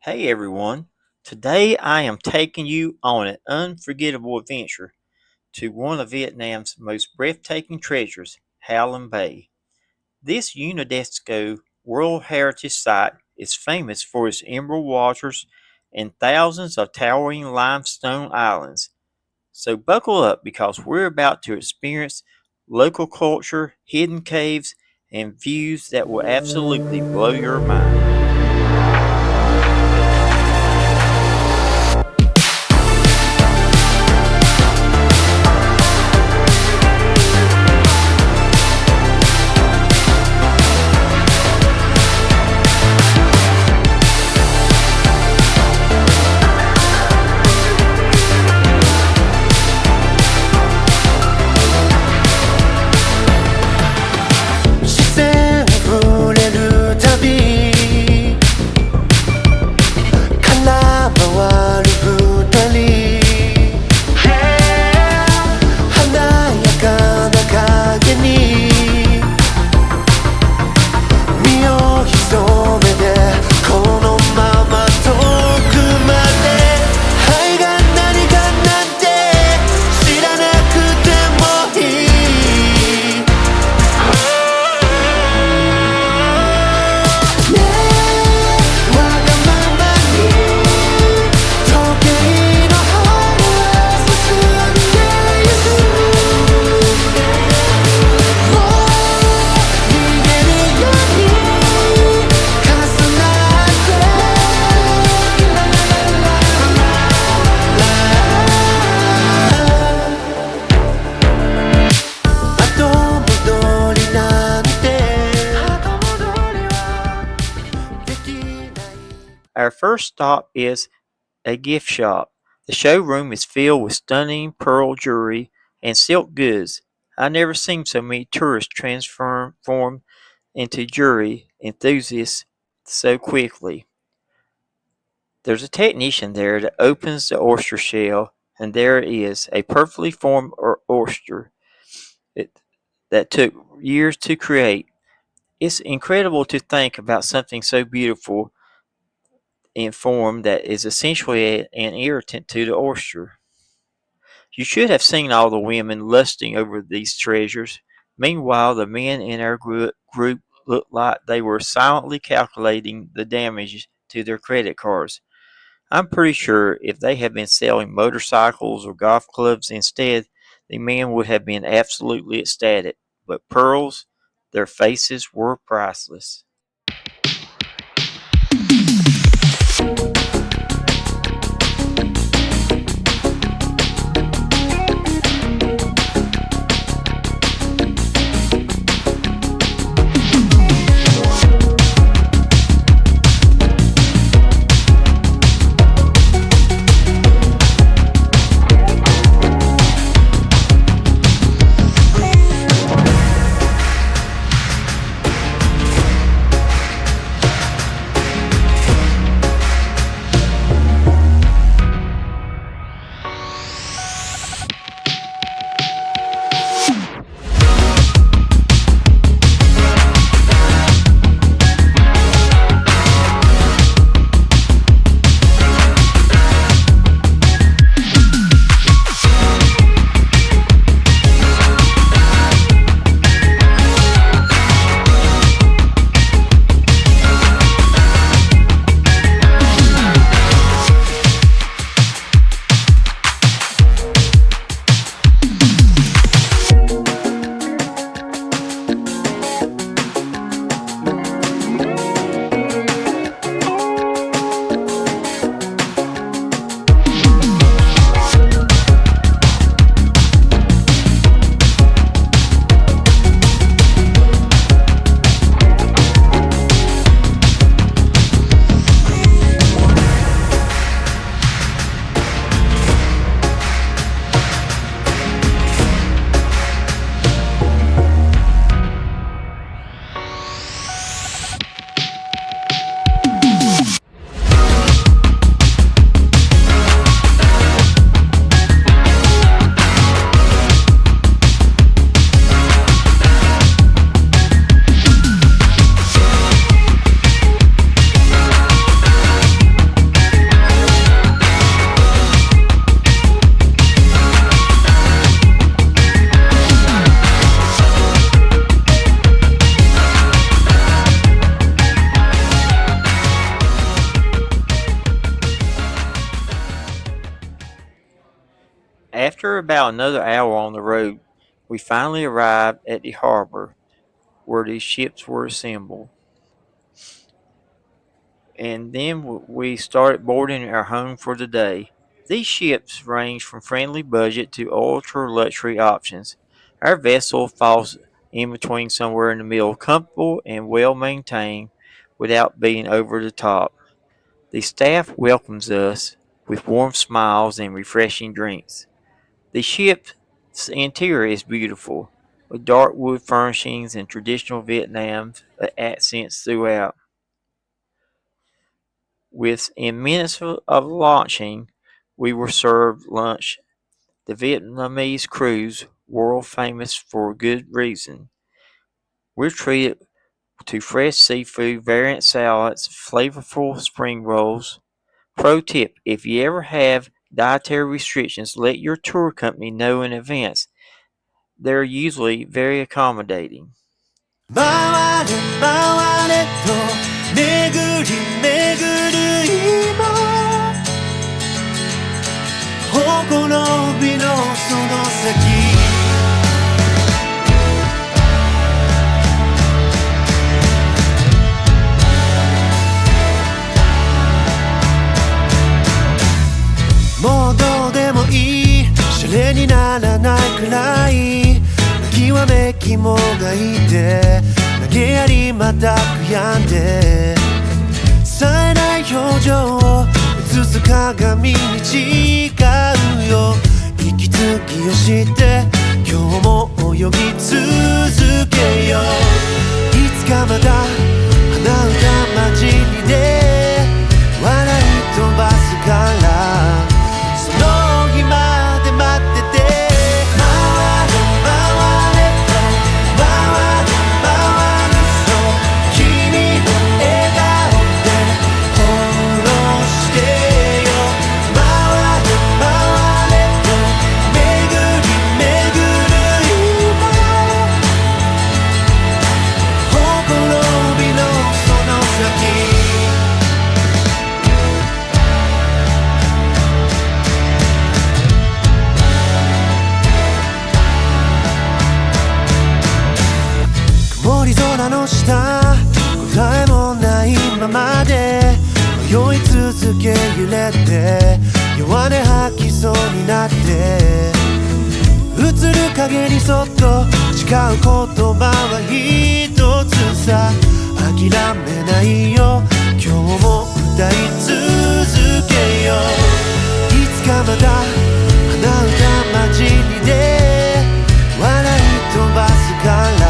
Hey everyone, today I am taking you on an unforgettable adventure to one of Vietnam's most breathtaking treasures, Halong Bay. This UNESCO World Heritage Site is famous for its emerald waters and thousands of towering limestone islands. So buckle up because we're about to experience local culture, hidden caves, and views that will absolutely blow your mind. Our first stop is a gift shop. The showroom is filled with stunning pearl jewelry and silk goods. I never seen so many tourists transform into jewelry enthusiasts so quickly. There's a technician there that opens the oyster shell, and there it is, a perfectly formed oyster it, that took years to create. It's incredible to think about something so beautiful in form that is essentially an irritant to the oyster. You should have seen all the women lusting over these treasures. Meanwhile, the men in our group looked like they were silently calculating the damage to their credit cards. I'm pretty sure if they had been selling motorcycles or golf clubs instead, the men would have been absolutely ecstatic. But pearls, their faces were priceless. After about another hour on the road, we finally arrived at the harbor where the ships were assembled. And then we started boarding our home for the day. These ships range from friendly budget to ultra luxury options. Our vessel falls in between somewhere in the middle, comfortable and well maintained without being over the top. The staff welcomes us with warm smiles and refreshing drinks. The ship's interior is beautiful, with dark wood furnishings and traditional Vietnam accents throughout. Within minutes of launching, we were served lunch. The Vietnamese cruise, world famous for good reason. We're treated to fresh seafood, variant salads, flavorful spring rolls. Pro tip, if you ever have dietary restrictions, let your tour company know in advance. They're usually very accommodating. 回れ回れと巡り巡る今ほころびのその先もうどうでもいいシャレにならないくらい極め肝がいて投げやりまた悔やんで冴えない表情を映す鏡に違うよ息継ぎをして今日も泳ぎ続けよういつかまた花歌混じりで笑い飛ばすからその日まで待ってての下答えもないままで迷い続け揺れて弱音吐きそうになって映る影にそっと誓う言葉は一つさ諦めないよ今日も歌い続けよういつかまた鼻歌混じりで笑い飛ばすから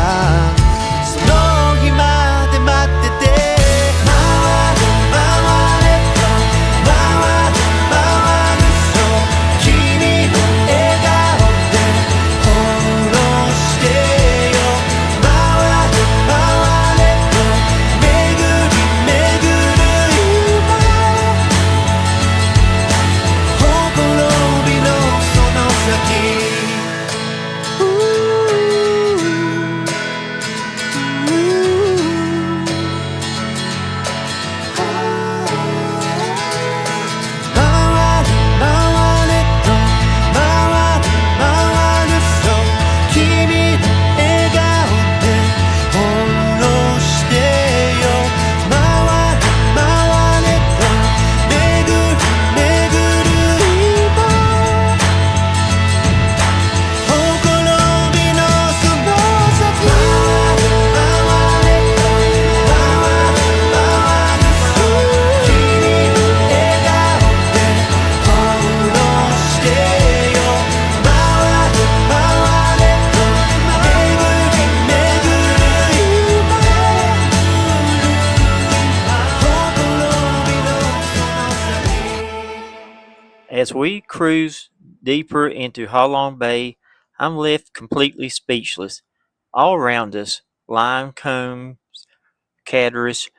As we cruise deeper into Halong Bay, I'm left completely speechless. All around us, lime cones, cataracts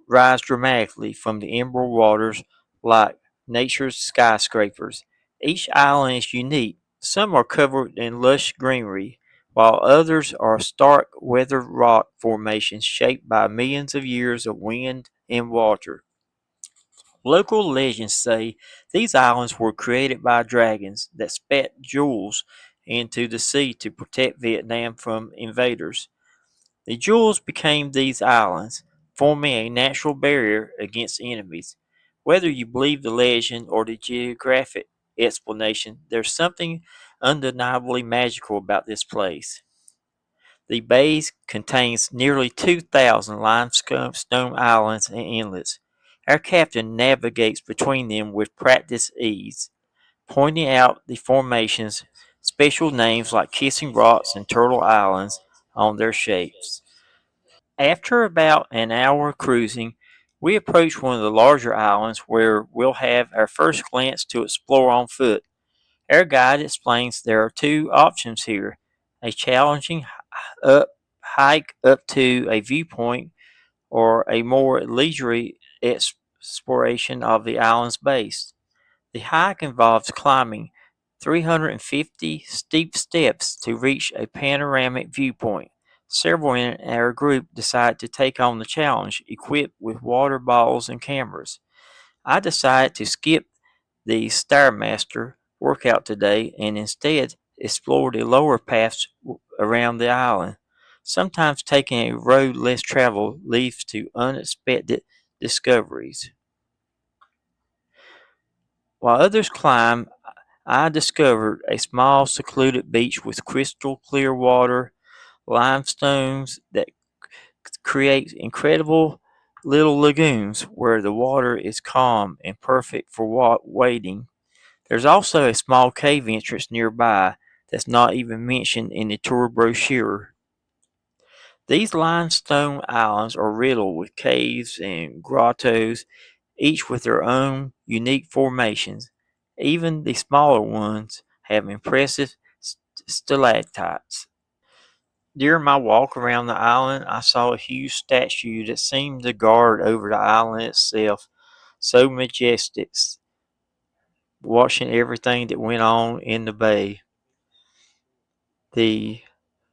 rise dramatically from the emerald waters like nature's skyscrapers. Each island is unique. Some are covered in lush greenery, while others are stark weathered rock formations shaped by millions of years of wind and water. Local legends say these islands were created by dragons that spat jewels into the sea to protect Vietnam from invaders. The jewels became these islands, forming a natural barrier against enemies. Whether you believe the legend or the geographic explanation, there's something undeniably magical about this place. The bay contains nearly 2,000 limestone islands and inlets. Our captain navigates between them with practiced ease, pointing out the formations, special names like Kissing Rocks and Turtle Islands on their shapes. After about an hour cruising, we approach one of the larger islands where we'll have our first glance to explore on foot. Our guide explains there are two options here: a challenging up hike up to a viewpoint or a more leisurely exploration of the island's base. The hike involves climbing 350 steep steps to reach a panoramic viewpoint. Several in our group decided to take on the challenge, equipped with water bottles and cameras. I decided to skip the Stairmaster workout today and instead explore the lower paths around the island. Sometimes taking a road less traveled leads to unexpected discoveries. While others climb, I discovered a small secluded beach with crystal clear water, limestones that create incredible little lagoons where the water is calm and perfect for wading. There's also a small cave entrance nearby that's not even mentioned in the tour brochure. These limestone islands are riddled with caves and grottos, each with their own unique formations. Even the smaller ones have impressive stalactites. During my walk around the island, I saw a huge statue that seemed to guard over the island itself, so majestic, watching everything that went on in the bay. The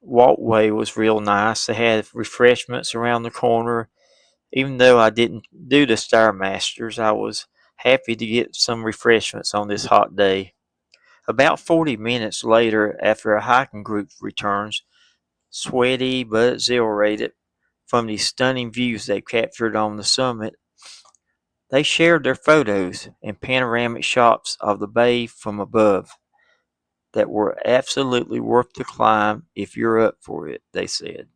walkway was real nice. They had refreshments around the corner. Even though I didn't do the Stairmasters, I was happy to get some refreshments on this hot day. About 40 minutes later, after a hiking group returns, sweaty but exhilarated from the stunning views they captured on the summit, they shared their photos and panoramic shots of the bay from above that were absolutely worth the climb if you're up for it, they said.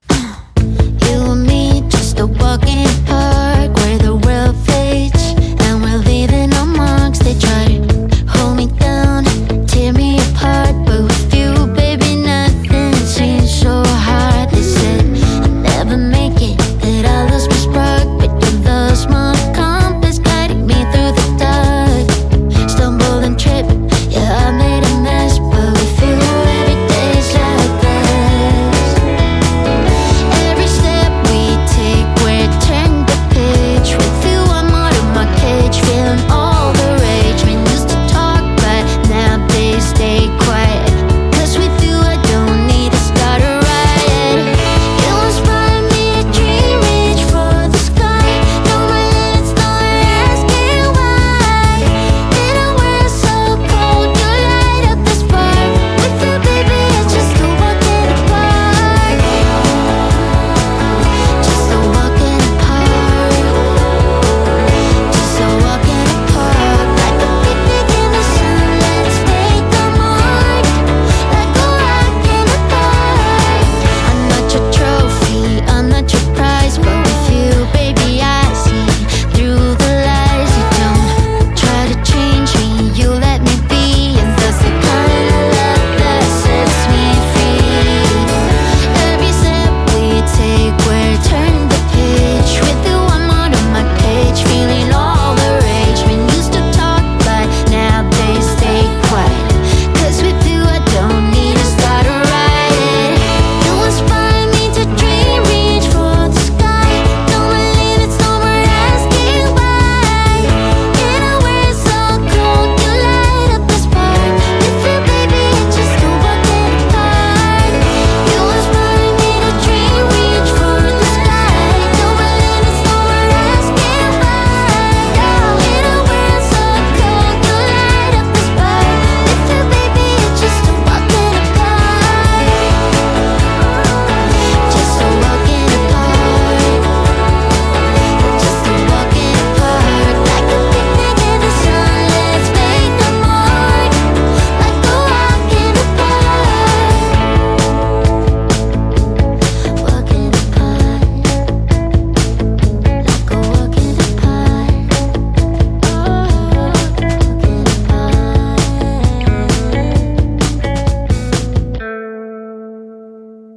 You and me, just a walk in the park where the world fades, and we're leaving our marks. They try to hold me down, tear me apart, but with you, baby, nothing seems so hard. They said I'd never make it, that I lost my spark, but you're the small compass guiding me through the dark. Stumble and trip, yeah, I made a mess, but with you, every day's like this. Every step we take, we're turning the page. With you, I'm more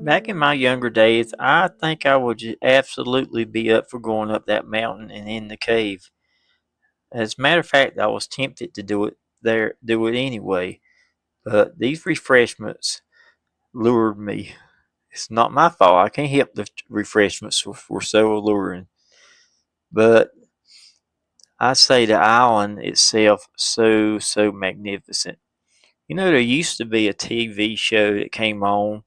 Back in my younger days, I think I would absolutely be up for going up that mountain and in the cave. As a matter of fact, I was tempted to do it anyway. But these refreshments lured me. It's not my fault. I can't help the refreshments were so alluring. But I say the island itself so magnificent. There used to be a TV show that came on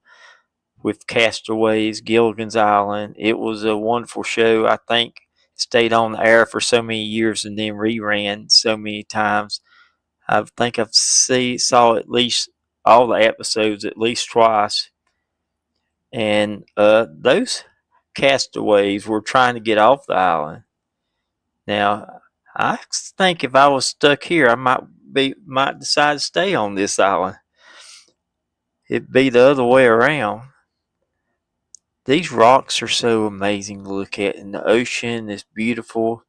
with Castaways, Gilligan's Island. It was a wonderful show. I think it stayed on the air for so many years and then reran so many times. I think saw at least all the episodes at least twice. And those castaways were trying to get off the island. Now, I think if I was stuck here, I might decide to stay on this island. It'd be the other way around. These rocks are so amazing to look at, and the ocean is beautiful.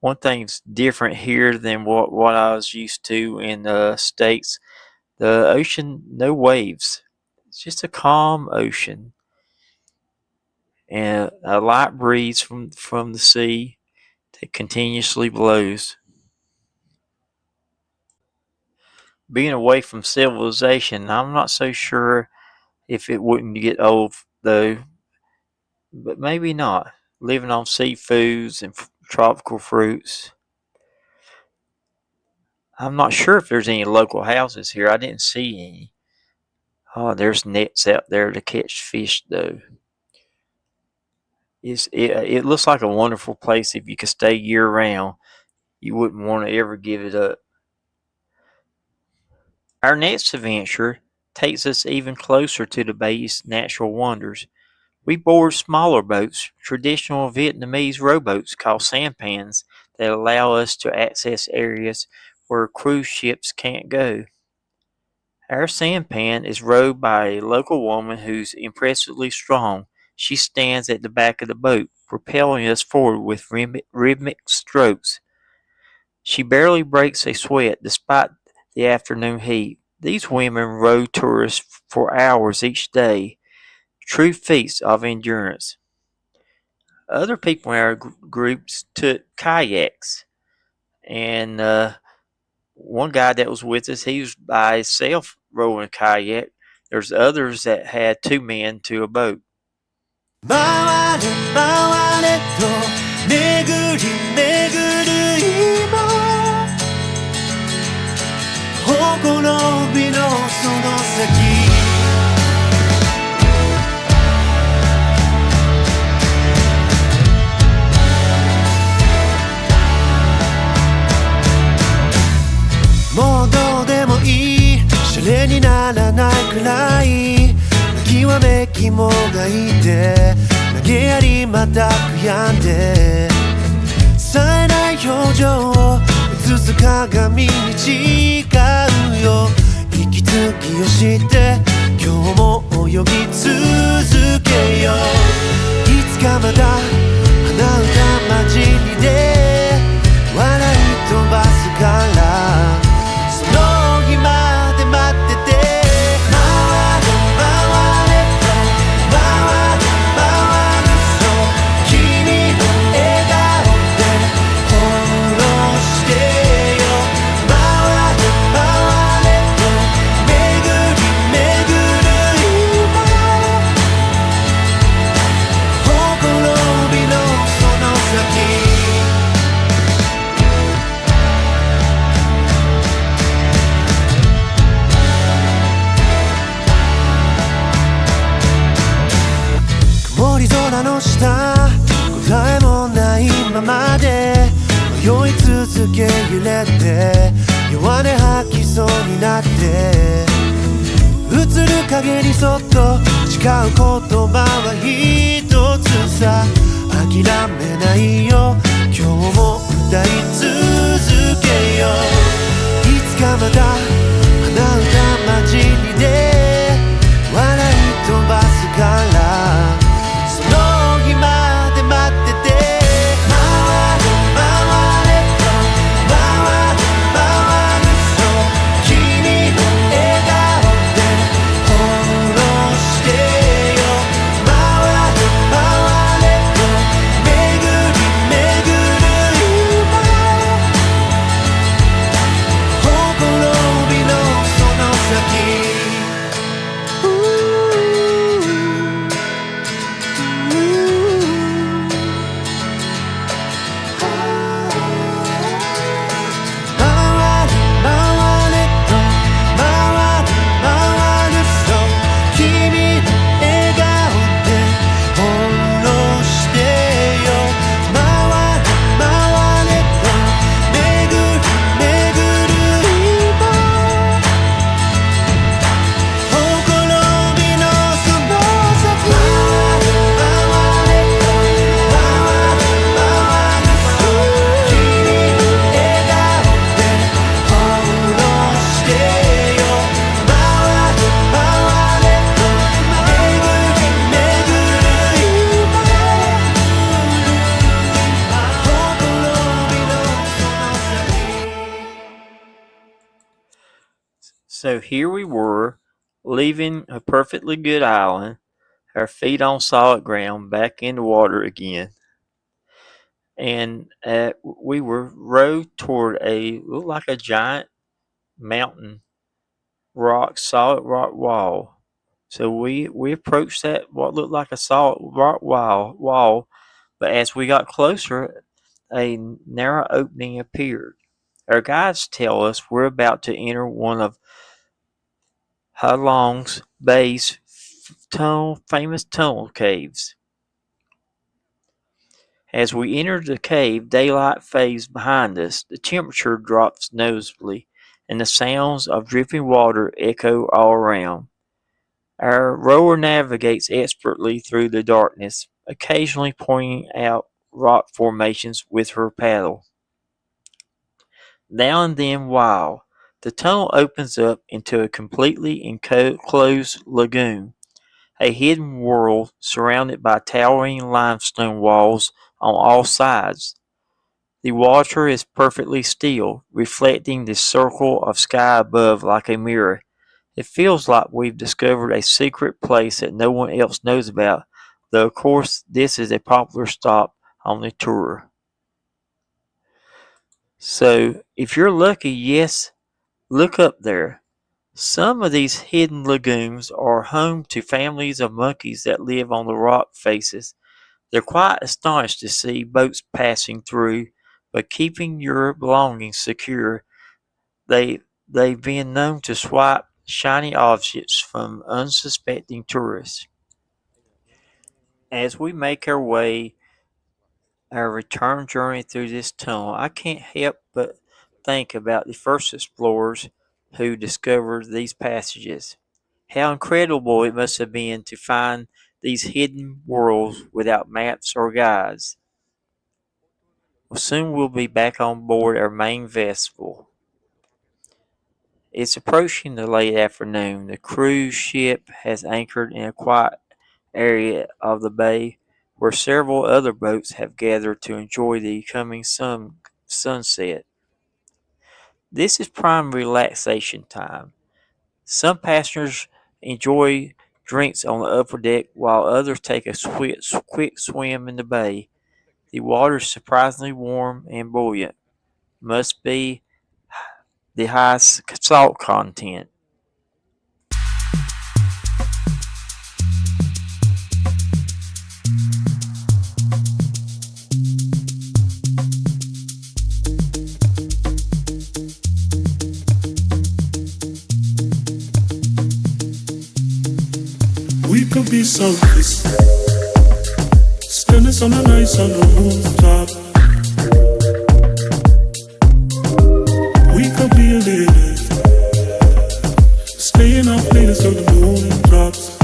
One thing's different here than what I was used to in the States. The ocean, no waves. It's just a calm ocean. And a light breeze from the sea that continuously blows. Being away from civilization, I'm not so sure if it wouldn't get old though, but maybe not. Living on seafoods and tropical fruits. I'm not sure if there's any local houses here. I didn't see any. Oh, there's nets out there to catch fish though. It looks like a wonderful place if you could stay year round. You wouldn't want to ever give it up. Our next adventure takes us even closer to the bay's natural wonders. We board smaller boats, traditional Vietnamese rowboats called sampans, that allow us to access areas where cruise ships can't go. Our sampan is rowed by a local woman who's impressively strong. She stands at the back of the boat, propelling us forward with rhythmic strokes. She barely breaks a sweat despite the afternoon heat. These women row tourists for hours each day, true feats of endurance. Other people in our groups took kayaks, and one guy that was with us, he was by himself rowing a kayak. There's others that had two men to a boat. 回れ回れと巡り巡る今ほころびのその先もうどうでもいいシャレにならないくらい極め肝がいて投げやりまた悔やんで冴えない表情を映す鏡に違うよ息継ぎをして今日も泳ぎ続けよういつかまた鼻歌混じりで笑い飛ばすからその日まで待ってて答えもないままで迷い続け揺れて弱音吐きそうになって映る影にそっと誓う言葉は一つさ諦めないよ今日も歌い続けよういつかまた鼻歌混じりで笑い飛ばすからYeah So here we were, leaving a perfectly good island, our feet on solid ground, back in the water again. And we were rowed toward a looked like a giant mountain rock, solid rock wall. So we approached that what looked like a solid rock wall, but as we got closer, a narrow opening appeared. Our guides tell us we're about to enter one of Halong Bay's famous tunnel caves. As we enter the cave, daylight fades behind us, the temperature drops noticeably, and the sounds of dripping water echo all around. Our rower navigates expertly through the darkness, occasionally pointing out rock formations with her paddle. Now and then, wow! The tunnel opens up into a completely enclosed lagoon, a hidden world surrounded by towering limestone walls on all sides. The water is perfectly still, reflecting the circle of sky above like a mirror. It feels like we've discovered a secret place that no one else knows about, though of course this is a popular stop on the tour. So if you're lucky, yes, look up there. Some of these hidden lagoons are home to families of monkeys that live on the rock faces. They're quite astonished to see boats passing through, but keeping your belongings secure. They've been known to swipe shiny objects from unsuspecting tourists. As we make our return journey through this tunnel, I can't help but think about the first explorers who discovered these passages. How incredible it must have been to find these hidden worlds without maps or guides. Well, soon we'll be back on board our main vessel. It's approaching the late afternoon. The cruise ship has anchored in a quiet area of the bay where several other boats have gathered to enjoy the coming sunset. This is prime relaxation time. Some passengers enjoy drinks on the upper deck while others take a quick swim in the bay. The water is surprisingly warm and buoyant. Must be the high salt content. We could be selfish, spend the summer nights on the rooftop. We could be a living, staying up late until the moon drops.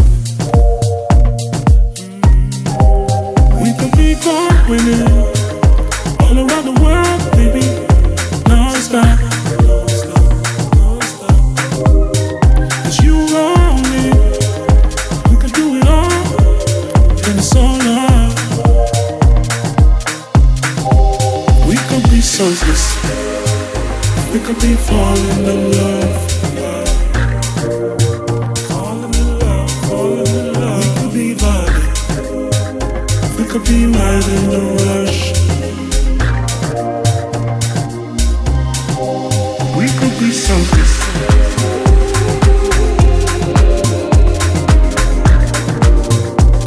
We could be gone winning, all around the world, baby, non-stop. It's you on me, we could do it all, and it's all love. We could be selfless, we could be falling in love. Falling in love, falling in love. We could be vibing, we could be riding the rush. We could be selfless.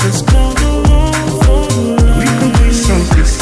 Let's go along for the ride. We could be selfless.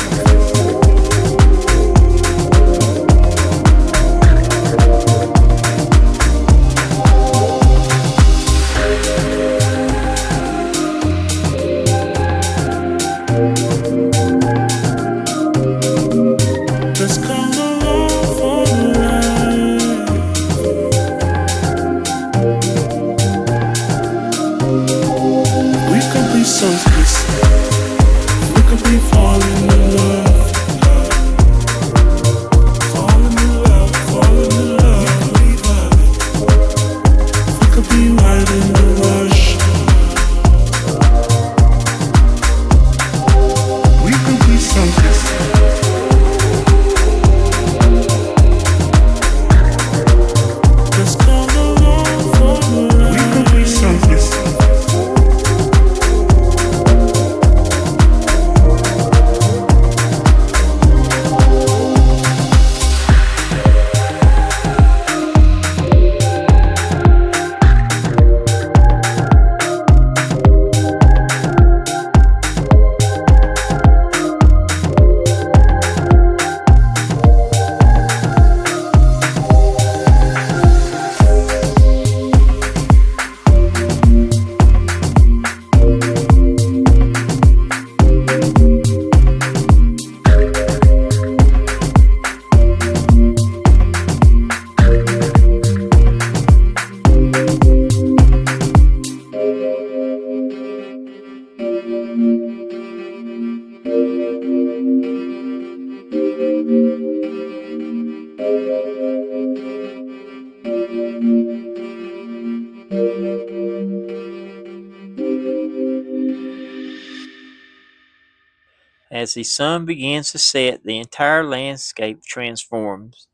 As the sun begins to set, the entire landscape transforms.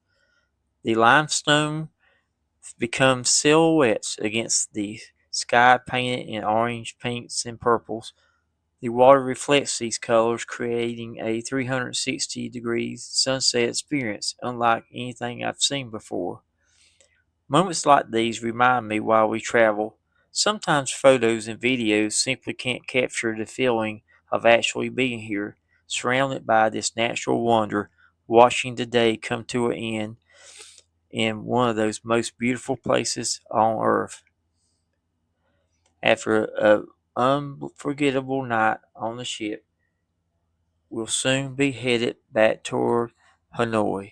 The limestone becomes silhouettes against the sky painted in orange, pinks, and purples. The water reflects these colors, creating a 360 degrees sunset experience unlike anything I've seen before. Moments like these remind me while we travel. Sometimes photos and videos simply can't capture the feeling of actually being here, surrounded by this natural wonder, watching the day come to an end in one of those most beautiful places on earth. After an unforgettable night on the ship, we'll soon be headed back toward Hanoi.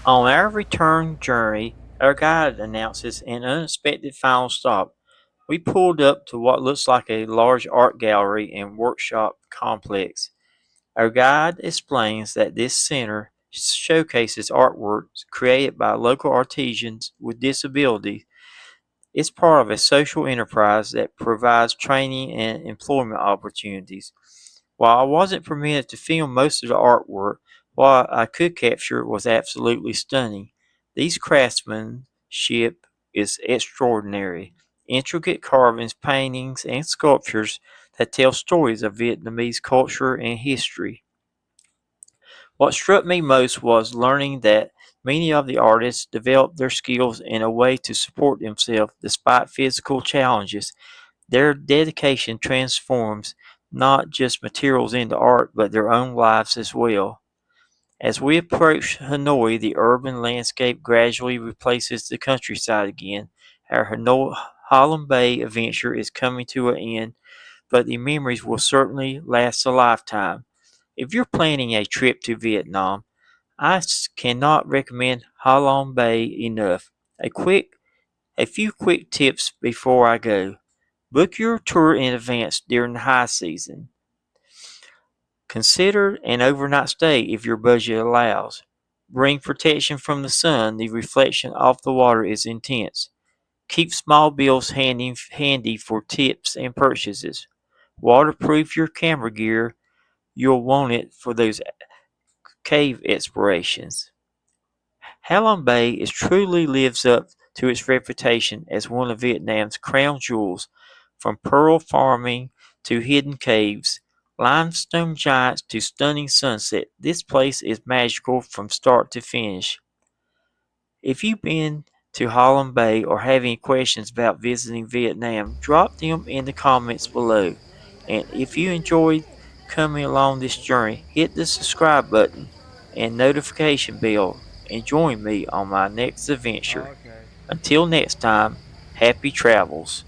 On our return journey, our guide announces an unexpected final stop. We pulled up to what looks like a large art gallery and workshop complex. Our guide explains that this center showcases artwork created by local artisans with disabilities. It's part of a social enterprise that provides training and employment opportunities. While I wasn't permitted to film most of the artwork, what I could capture was absolutely stunning. These craftsmanship is extraordinary. Intricate carvings, paintings, and sculptures that tell stories of Vietnamese culture and history. What struck me most was learning that many of the artists developed their skills in a way to support themselves despite physical challenges. Their dedication transforms not just materials into art, but their own lives as well. As we approach Hanoi, the urban landscape gradually replaces the countryside again. Our Hanoi Halong Bay adventure is coming to an end, but the memories will certainly last a lifetime. If you're planning a trip to Vietnam, cannot recommend Halong Bay enough. A few quick tips before I go. Book your tour in advance during the high season. Consider an overnight stay if your budget allows. Bring protection from the sun, the reflection off the water is intense. Keep small bills handy for tips and purchases. Waterproof your camera gear, you'll want it for those cave explorations. Halong Bay is truly lives up to its reputation as one of Vietnam's crown jewels, from pearl farming to hidden caves, limestone giants to stunning sunset. This place is magical from start to finish. If you've been to Halong Bay or have any questions about visiting Vietnam, drop them in the comments below. And if you enjoyed coming along this journey, hit the subscribe button and notification bell and join me on my next adventure. Okay. Until next time, happy travels.